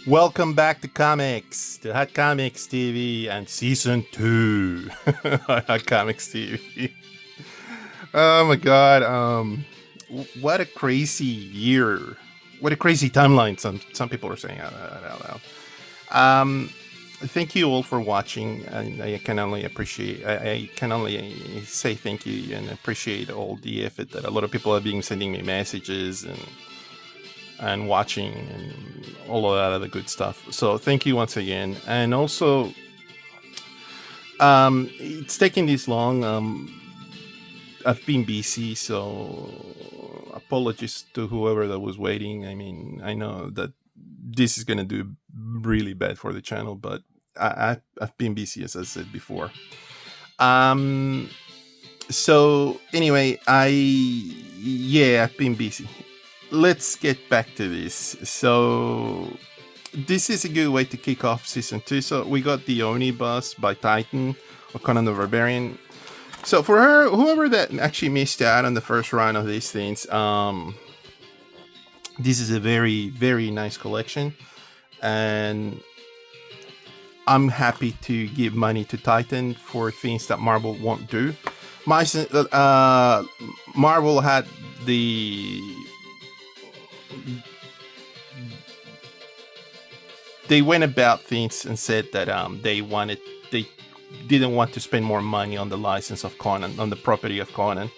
Welcome back to Comics, to Hot Comics TV and Season 2. Hot Comics TV. Oh my god, what a crazy year. What a crazy timeline, some people are saying out loud. Thank you all for watching. I can only appreciate, I can only say thank you and appreciate all the effort that a lot of people have been sending me messages and watching and all of that other good stuff. So thank you once again. And also, it's taking this long. I've been busy, so apologies to whoever that was waiting. I mean, I know that this is gonna do really bad for the channel, but I've been busy, as I said before. So anyway, I've been busy. Let's get back to this. So this is a good way to kick off season 2. So we got the Omnibus by Titan or Conan the Barbarian. So for whoever that actually missed out on the first run of these things, this is a very, very nice collection, and I'm happy to give money to Titan for things that Marvel won't do. Marvel had they went about things and said that they didn't want to spend more money on the license of Conan, on the property of Conan.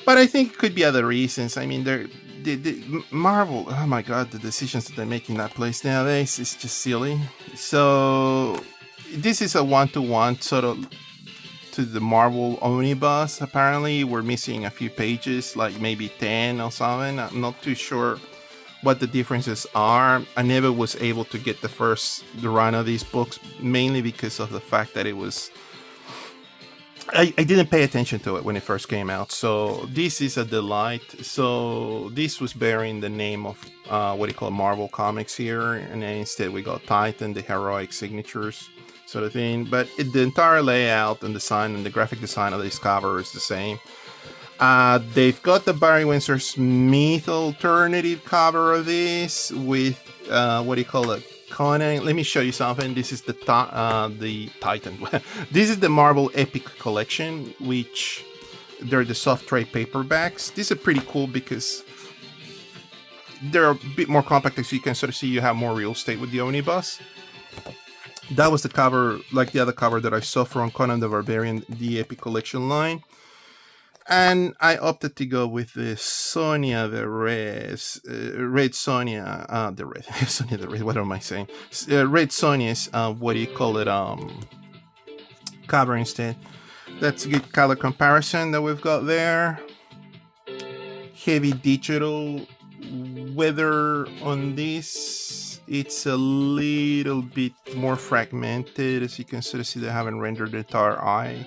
But I think it could be other reasons. I mean, Marvel, oh my god, the decisions that they make in that place nowadays is just silly. So this is a one-to-one sort of to the Marvel Omnibus. Apparently we're missing a few pages, like maybe 10 or something. I'm not too sure what the differences are. I never was able to get the run of these books, mainly because of the fact that it was I didn't pay attention to it when it first came out. So this is a delight. So this was bearing the name of what do you call Marvel Comics here, and then instead we got Titan, the heroic signatures sort of thing. But the entire layout and design and the graphic design of this cover is the same. They've got the Barry Windsor-Smith alternative cover of this with what do you call it? Conan. Let me show you something. This is the Titan. This is the Marvel Epic Collection, which they're the soft trade paperbacks. These are pretty cool because they're a bit more compact, as you can sort of see. You have more real estate with the Omnibus. That was the cover, like the other cover that I saw from Conan the Barbarian, the Epic Collection line. And I opted to go with the Sonja the Red Sonja, the Red Sonja the Red. What am I saying? Red Sonja's what do you call it? Cover instead. That's a good color comparison that we've got there. Heavy digital weather on this. It's a little bit more fragmented, as you can sort of see. They haven't rendered the entire eye.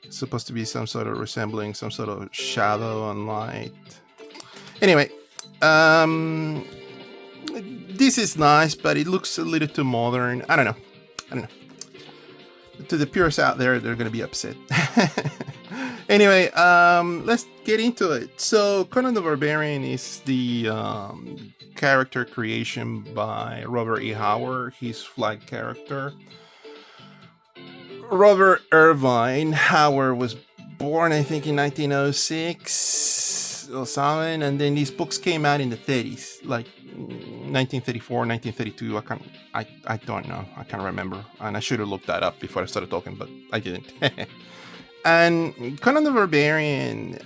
It's supposed to be some sort of resembling some sort of shadow and light. Anyway, this is nice, but it looks a little too modern. I don't know. To the purists out there, they're gonna be upset. Anyway, let's get into it. So Conan the Barbarian is the character creation by Robert E. Howard, his flag character. Robert Ervin Howard was born, I think, in 1906 or something, and then these books came out in the 30s, like 1934, 1932. I don't know. I can't remember, and I should have looked that up before I started talking, but I didn't. And Conan the Barbarian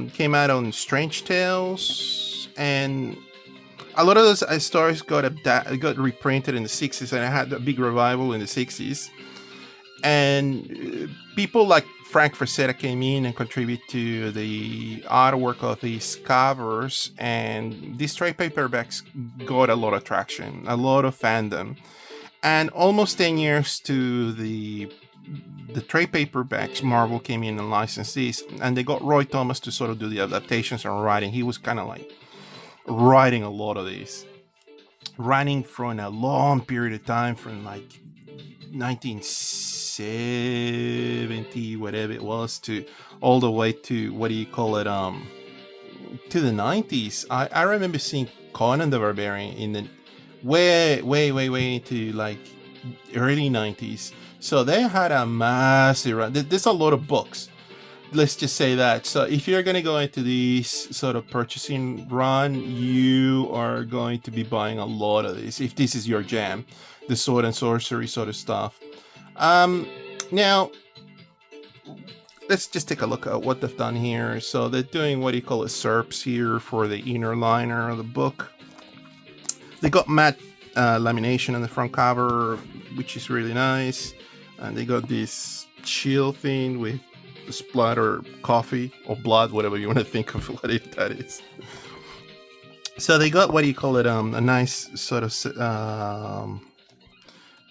came out on Strange Tales, and a lot of those stories got reprinted in the 60s, and I had a big revival in the 60s. And people like Frank Frazetta came in and contributed to the artwork of these covers, and these trade paperbacks got a lot of traction, a lot of fandom, and almost 10 years to the trade paperbacks, Marvel came in and licensed these, and they got Roy Thomas to sort of do the adaptations and writing. He was kind of like writing a lot of these, running from a long period of time, from like 1970, whatever it was, to all the way to what do you call it, to the 90s. I remember seeing Conan the Barbarian in the way into like early 90s. So they had a massive run. There's a lot of books. Let's just say that. So if you're going to go into this sort of purchasing run, you are going to be buying a lot of this if this is your jam, the sword and sorcery sort of stuff. Now let's just take a look at what they've done here. So they're doing what you call a SERPs here for the inner liner of the book. They got matte lamination on the front cover, which is really nice. And they got this shield thing with splatter coffee or blood, whatever you want to think of what that is. So they got what do you call it? A nice sort of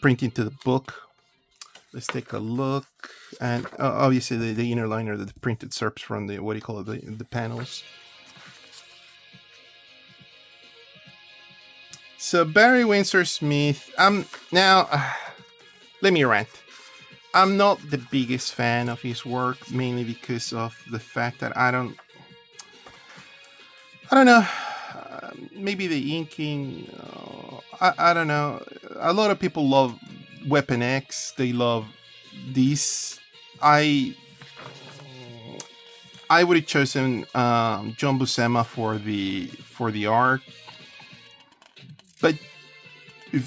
printing to the book. Let's take a look, and obviously the inner liner, the printed SERPs from the what do you call it? The panels. So Barry Windsor-Smith. Now, let me rant. I'm not the biggest fan of his work, mainly because of the fact that I don't know. Maybe the inking. I don't know. A lot of people love Weapon X. They love this. I would have chosen John Buscema for the art, but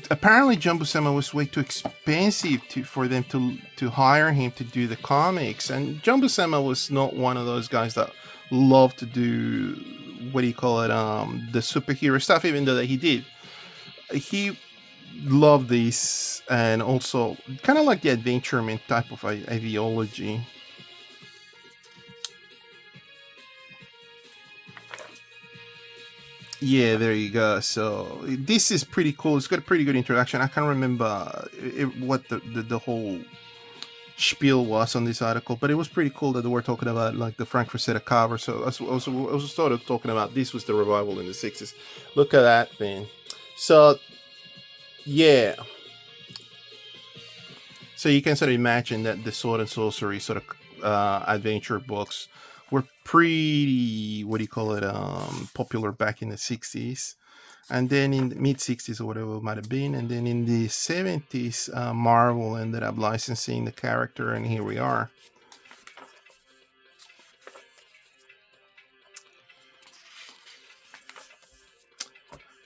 apparently John Buscema was way too expensive for them to hire him to do the comics, and John Buscema was not one of those guys that loved to do what do you call it, the superhero stuff, even though that he loved this, and also kind of like the adventurement type of ideology. Yeah, there you go. So this is pretty cool. It's got a pretty good introduction. I can't remember what the whole spiel was on this article, but it was pretty cool that they were talking about like the Frank Frazetta cover. So I was sort of talking about this was the revival in the 60s. Look at that thing. So yeah. So you can sort of imagine that the sword and sorcery sort of adventure books were pretty, what do you call it, popular back in the 60s. And then in the mid 60s or whatever it might have been. And then in the 70s, Marvel ended up licensing the character, and here we are.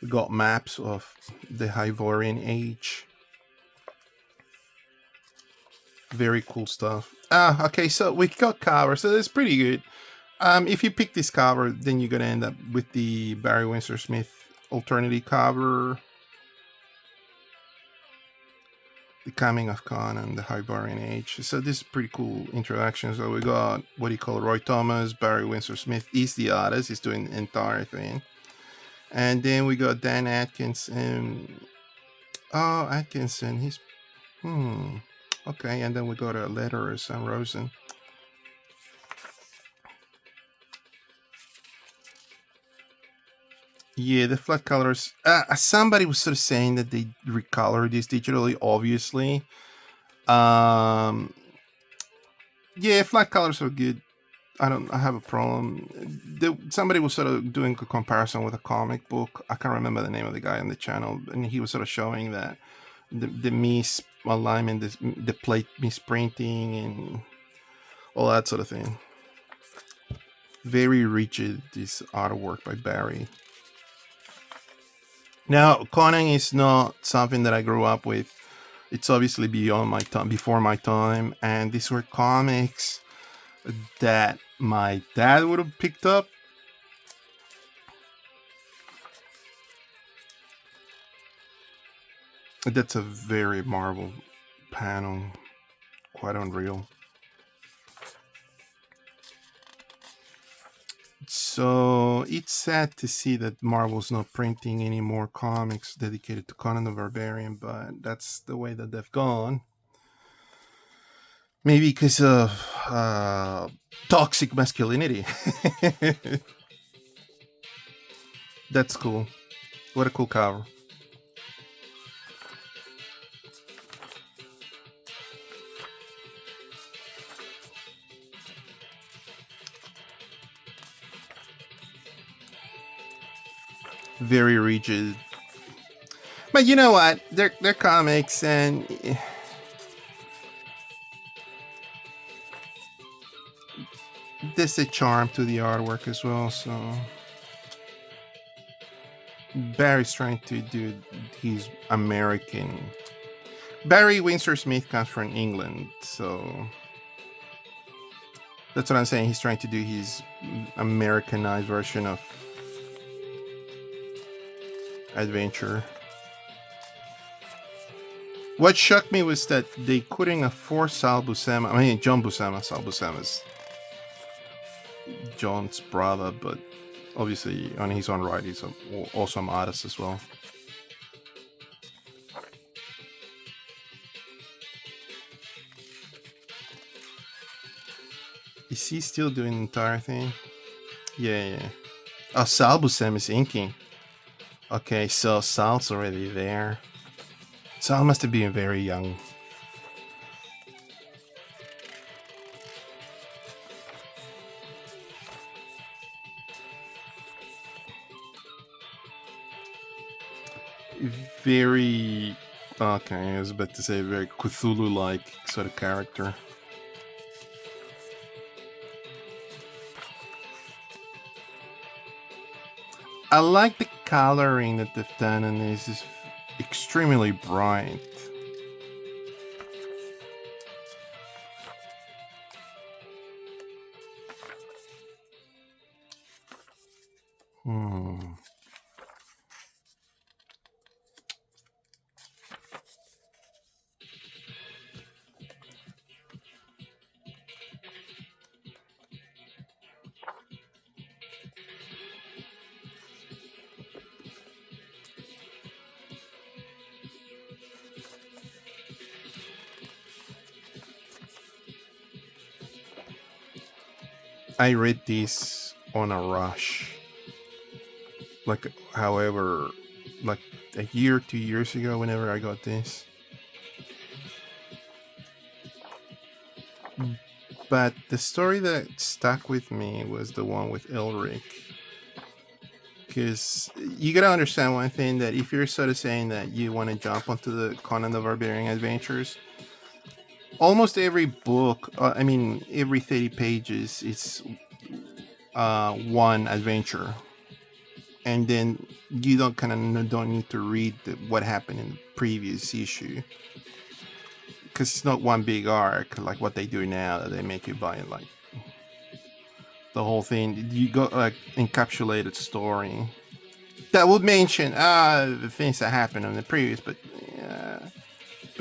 We got maps of the Hyborian Age. Very cool stuff. Okay, so we got cover, so that's pretty good. If you pick this cover, then you're gonna end up with the Barry Windsor-Smith alternative cover, the Coming of Conan, the Hyborian Age. So this is pretty cool introduction. So we got what do you call it? Roy Thomas, Barry Windsor-Smith is the artist. He's doing the entire thing, and then we got Dan Atkinson. Oh, Atkinson. He's okay, and then we got a letterers and Rosen. Yeah, the flat colors. Somebody was sort of saying that they recolored this digitally. Obviously, yeah, flat colors are good. I have a problem. Somebody was sort of doing a comparison with a comic book. I can't remember the name of the guy on the channel, and he was sort of showing that the misalignment, the plate misprinting, and all that sort of thing. Very rigid, this artwork by Barry. Now, Conan is not something that I grew up with. It's obviously beyond my time, before my time, and these were comics that my dad would have picked up. That's a very Marvel panel, quite unreal. So it's sad to see that Marvel's not printing any more comics dedicated to Conan the Barbarian, but that's the way that they've gone. Maybe because of toxic masculinity. That's cool. What a cool cover. Very rigid. But you know what? They're comics, and there's a charm to the artwork as well. So Barry's trying to do his American. Barry Windsor-Smith comes from England, so that's what I'm saying. He's trying to do his Americanized version of adventure. What shocked me was that they couldn't afford Sal Buscema. I mean, John Buscema. Sal Buscema's John's brother, but obviously on his own right, he's also an artist as well. Is he still doing the entire thing? Yeah. Oh, Sal Buscema is inking. Okay, so Sal's already there. Sal must have been very young. Very... Okay, I was about to say very Cthulhu-like sort of character. I like the coloring that they've done on this. It's extremely bright. I read this on a rush. Like, however, like a year, 2 years ago, whenever I got this. But the story that stuck with me was the one with Elric. Because you gotta understand one thing, that if you're sort of saying that you want to jump onto the Conan the Barbarian adventures, almost every book, every 30 pages, it's one adventure. And then you don't need to read what happened in the previous issue. Because it's not one big arc like what they do now, that they make you buy like the whole thing. You got like encapsulated story that would mention the things that happened in the previous, but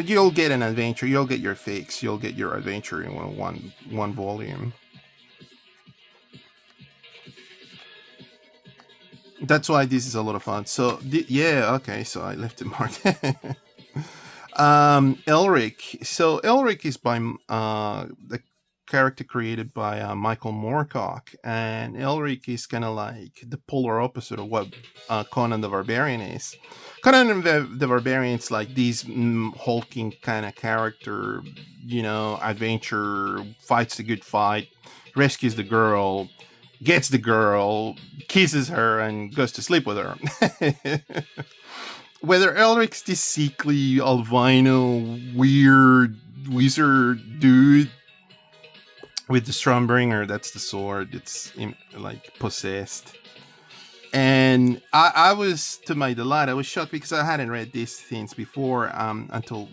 you'll get an adventure. You'll get your fix. You'll get your adventure in one volume. That's why this is a lot of fun. So okay. So I left it marked. Elric. So Elric is by the character created by Michael Moorcock, and Elric is kind of like the polar opposite of what Conan the Barbarian is. Conan the Barbarian is like this hulking kind of character, adventure, fights the good fight, rescues the girl, gets the girl, kisses her, and goes to sleep with her. Whether Elric's this sickly, albino, weird wizard dude with the Stormbringer, that's the sword, it's like possessed. And I was, to my delight, I was shocked because I hadn't read these things before until,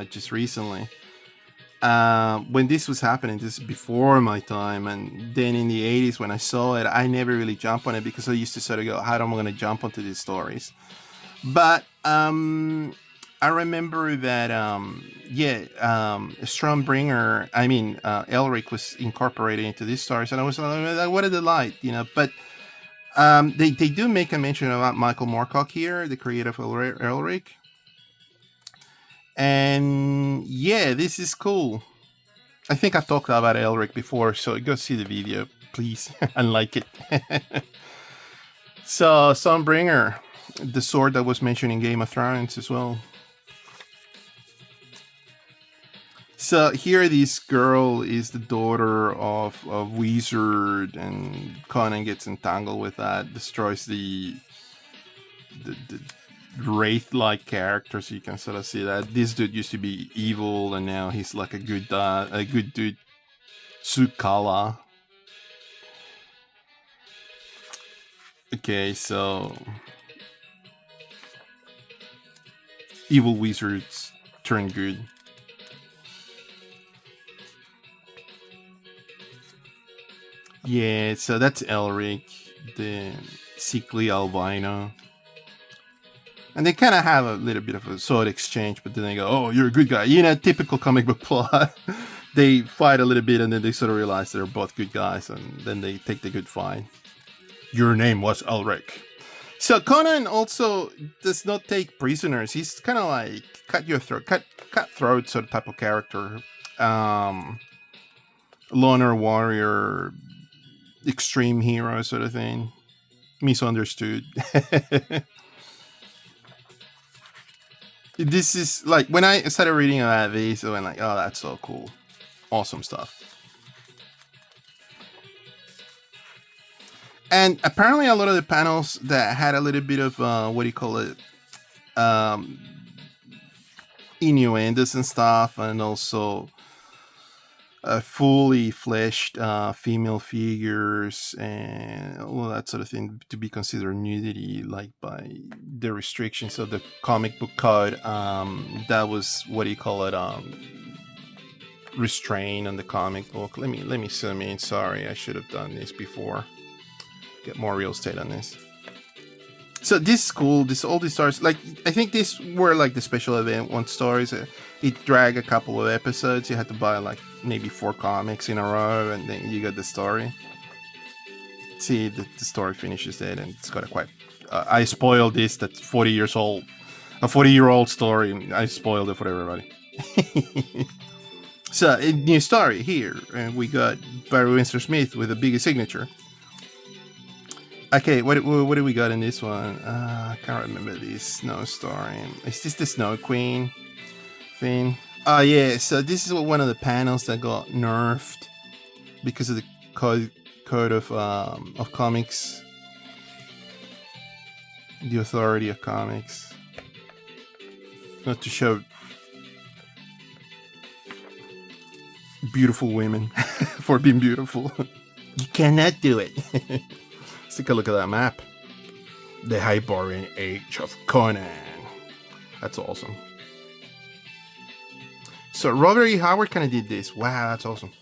just recently. When this was happening, this is before my time, and then in the 80s when I saw it, I never really jumped on it because I used to sort of go, how am I going to jump onto these stories? But I remember that Stormbringer, Elric was incorporated into these stories, and I was like, what a delight, But they do make a mention about Michael Moorcock here, the creator of Elric. And this is cool. I think I've talked about Elric before, so go see the video, please, and like it. So, Stormbringer, the sword that was mentioned in Game of Thrones as well. So here, this girl is the daughter of a wizard, and Conan gets entangled with that, destroys the wraith-like characters. You can sort of see that this dude used to be evil, and now he's like a good dude. Sukala. Okay, so evil wizards turn good. Yeah, so that's Elric, the sickly albino. And they kind of have a little bit of a sword exchange, but then they go, oh, you're a good guy. You know, typical comic book plot. They fight a little bit, and then they sort of realize they're both good guys, and then they take the good fight. Your name was Elric. So Conan also does not take prisoners. He's kind of like cut throat sort of type of character. Loner warrior, extreme hero sort of thing. Misunderstood. This is like when I started reading about this, I went like, oh, that's so cool. Awesome stuff. And apparently a lot of the panels that had a little bit of innuendos and stuff, and also fully fleshed female figures and all that sort of thing to be considered nudity, like by the restrictions of the comic book code. That was restrained on the comic book. Let me zoom in. Sorry, I should have done this before. Get more real estate on this. So this is cool. All these stories, like I think these were like the special event one stories. It dragged a couple of episodes. You had to buy like maybe 4 comics in a row, and then you got the story. See, the story finishes there, and it's got a quite. I spoiled this. That's 40 years old, a 40-year-old story. I spoiled it for everybody. So a new story here, and we got Barry Windsor-Smith with a bigger signature. Okay, what do we got in this one? I can't remember this snow story. Is this the Snow Queen thing? Oh yeah, so this is one of the panels that got nerfed because of the code of comics, the authority of comics, not to show beautiful women for being beautiful. You cannot do it. Let's take a look at that map. The Hyborian Age of Conan. That's awesome. So Ervin Howard kind of did this. Wow, that's awesome.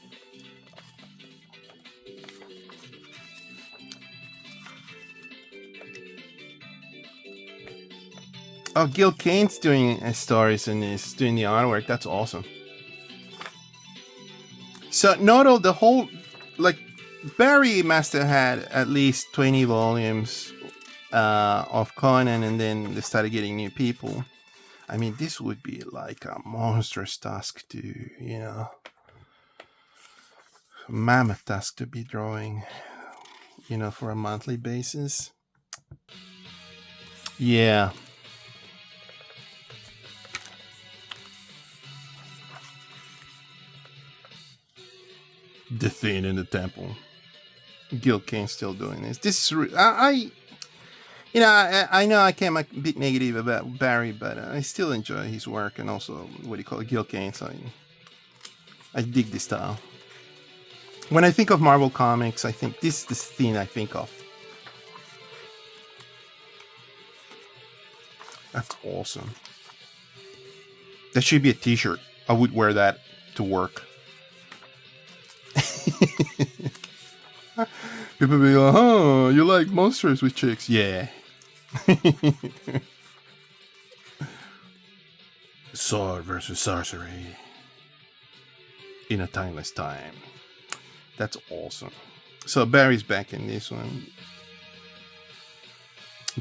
Oh, Gil Kane's doing stories in this, doing the artwork. That's awesome. So Noto, the whole, like, Barry must have had at least 20 volumes of Conan, and then they started getting new people. I mean, this would be like a monstrous task to, mammoth task to be drawing, for a monthly basis. Yeah. The Thing in the Temple. Gil Kane's still doing this. This is I know I came a bit negative about Barry, but I still enjoy his work, and also Gil Kane. So I dig this style. When I think of Marvel Comics, I think this is the thing I think of. That's awesome. That should be a T-shirt. I would wear that to work. People be like, oh, you like monsters with chicks? Yeah. Sword versus sorcery in a timeless time. That's awesome. So Barry's back in this one.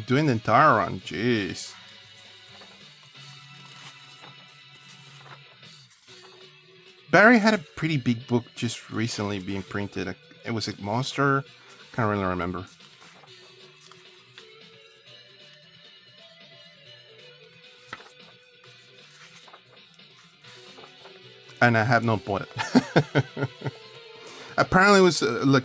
Doing the entire run. Jeez. Barry had a pretty big book just recently being printed. It was a monster. Can't really remember. And I have not bought it. Apparently it was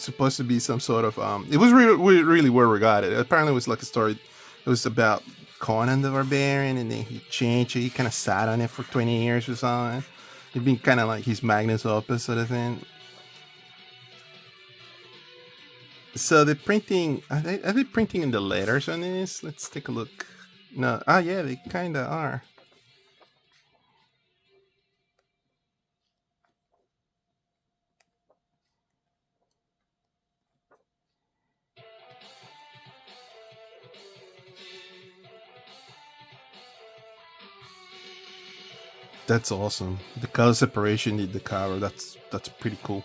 supposed to be some sort of... it was really well regarded. Apparently it was like a story. It was about Conan the Barbarian, and then he changed it. He kind of sat on it for 20 years or something. It'd been kind of like his magnus opus sort of thing. So the printing, are they printing in the letters on this? Let's take a look. No, yeah, they kind of are. That's awesome. The color separation did the cover. That's pretty cool.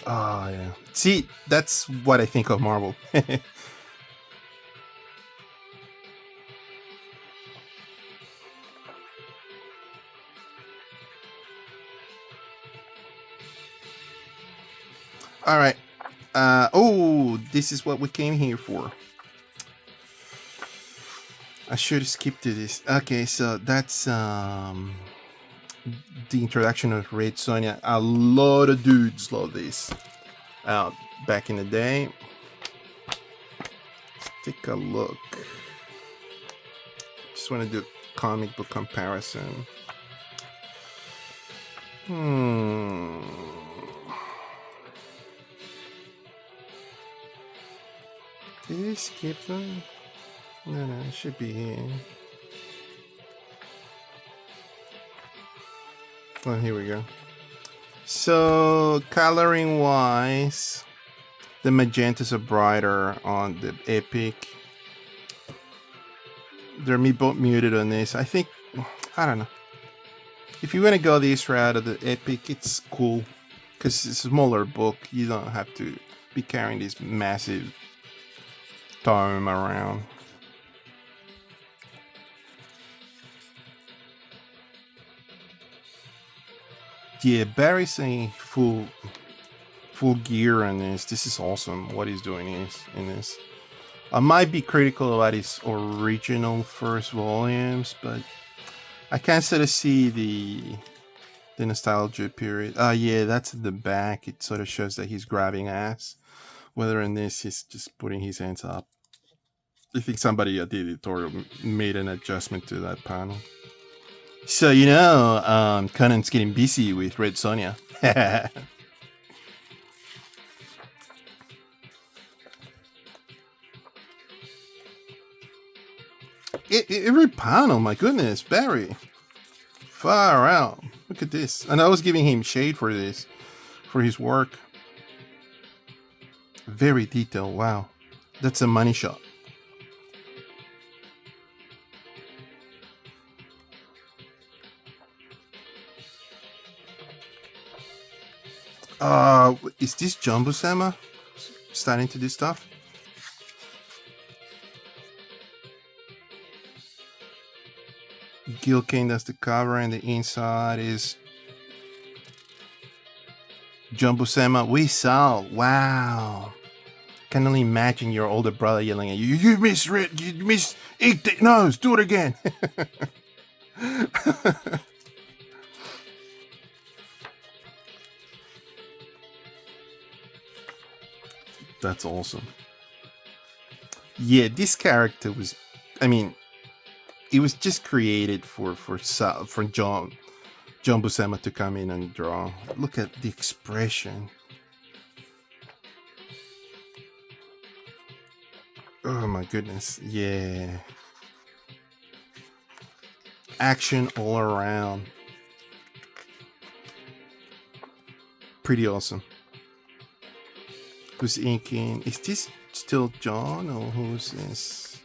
Oh yeah. See, that's what I think of Marvel. All right. Oh, this is what we came here for. I should skip to this. Okay, so that's the introduction of Red Sonja. A lot of dudes love this. Back in the day. Let's take a look. Just want to do a comic book comparison. Did you skip them? No, it should be here. Oh, here we go. So, coloring wise, the magentas are brighter on the Epic. They're both muted on this. I think, I don't know. If you want to go this route of the Epic, it's cool. Because it's a smaller book. You don't have to be carrying this massive tome around. Yeah, Barry's saying full gear on this. This is awesome. What he's doing is in this. I might be critical about his original first volumes, but I can sort of see the nostalgia period. Yeah, that's at the back. It sort of shows that he's grabbing ass. Whether in this he's just putting his hands up. I think somebody at the editorial made an adjustment to that panel. So, Conan's getting busy with Red Sonja. Every panel, my goodness, Barry. Far out. Look at this. And I was giving him shade for this, for his work. Very detailed. Wow. That's a money shot. Is this John Buscema starting to do stuff? Gil Kane does the cover, and the inside is John Buscema. We saw. Wow. Can only imagine your older brother yelling at you. You misread. You miss. No, do it again. That's awesome. Yeah, this character was. I mean, it was just created for John Buscema to come in and draw. Look at the expression. Oh my goodness. Yeah. Action all around. Pretty awesome. Who's inking? Is this still John, or who's this?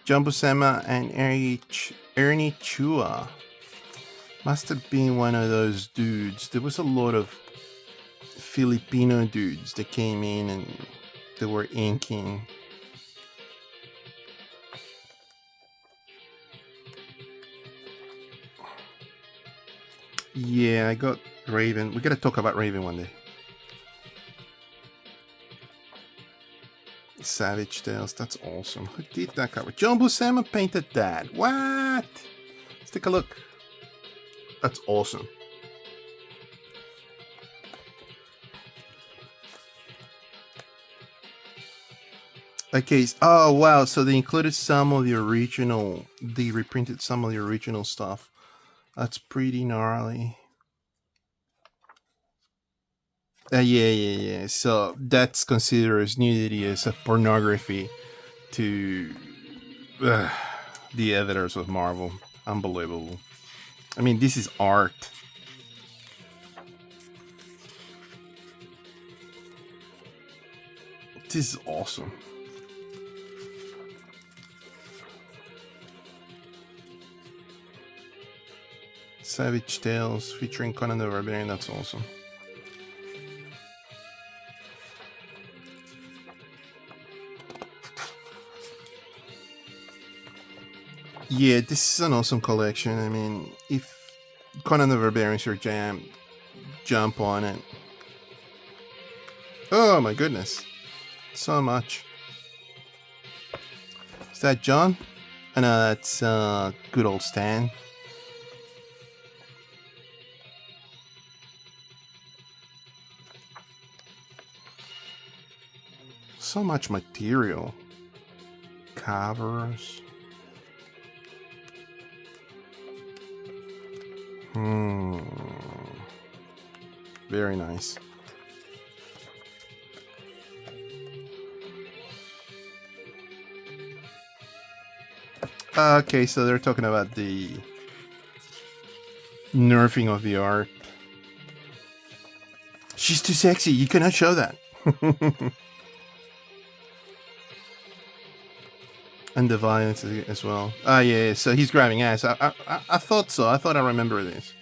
John Buscema and Ernie Chua. Must have been one of those dudes. There was a lot of Filipino dudes that came in and they were inking. Yeah, I got Raven. We gotta talk about Raven one day. Savage Tales, that's awesome. Who did that cover? John Buscema painted that. What? Let's take a look. That's awesome. Okay. Oh wow! So they included some of the original. They reprinted some of the original stuff. That's pretty gnarly. Yeah. So that's considered as nudity as a pornography to the editors of Marvel. Unbelievable. I mean, this is art. This is awesome. Savage Tales featuring Conan the Barbarian. That's awesome. Yeah, this is an awesome collection. I mean, if Conan the Barbarian is your jam, jump on it. Oh my goodness. So much. Is that John? I know that's good old Stan. So much material. Covers. Very nice. Okay, so they're talking about the nerfing of the art. She's too sexy. You cannot show that. And the violence as well. Yeah. So he's grabbing ass. I thought so. I thought I remember this.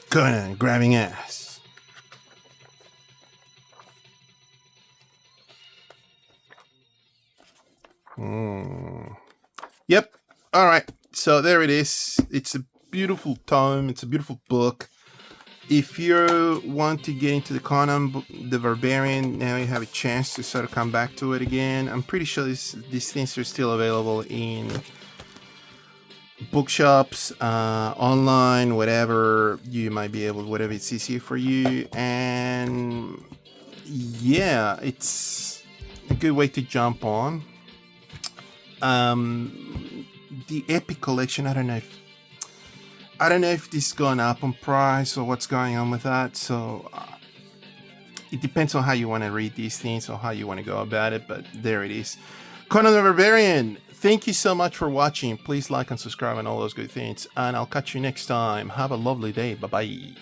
Conan grabbing ass. Yep. All right. So there it is. It's a beautiful tome. It's a beautiful book. If you want to get into the Conan the Barbarian, now you have a chance to sort of come back to it again. I'm pretty sure these things are still available in bookshops, online, whatever you might be able, whatever it's easier for you. And yeah, it's a good way to jump on. The Epic Collection, I don't know if this has gone up on price or what's going on with that. So it depends on how you want to read these things or how you want to go about it. But there it is. Conan the Barbarian, thank you so much for watching. Please like and subscribe and all those good things. And I'll catch you next time. Have a lovely day. Bye-bye.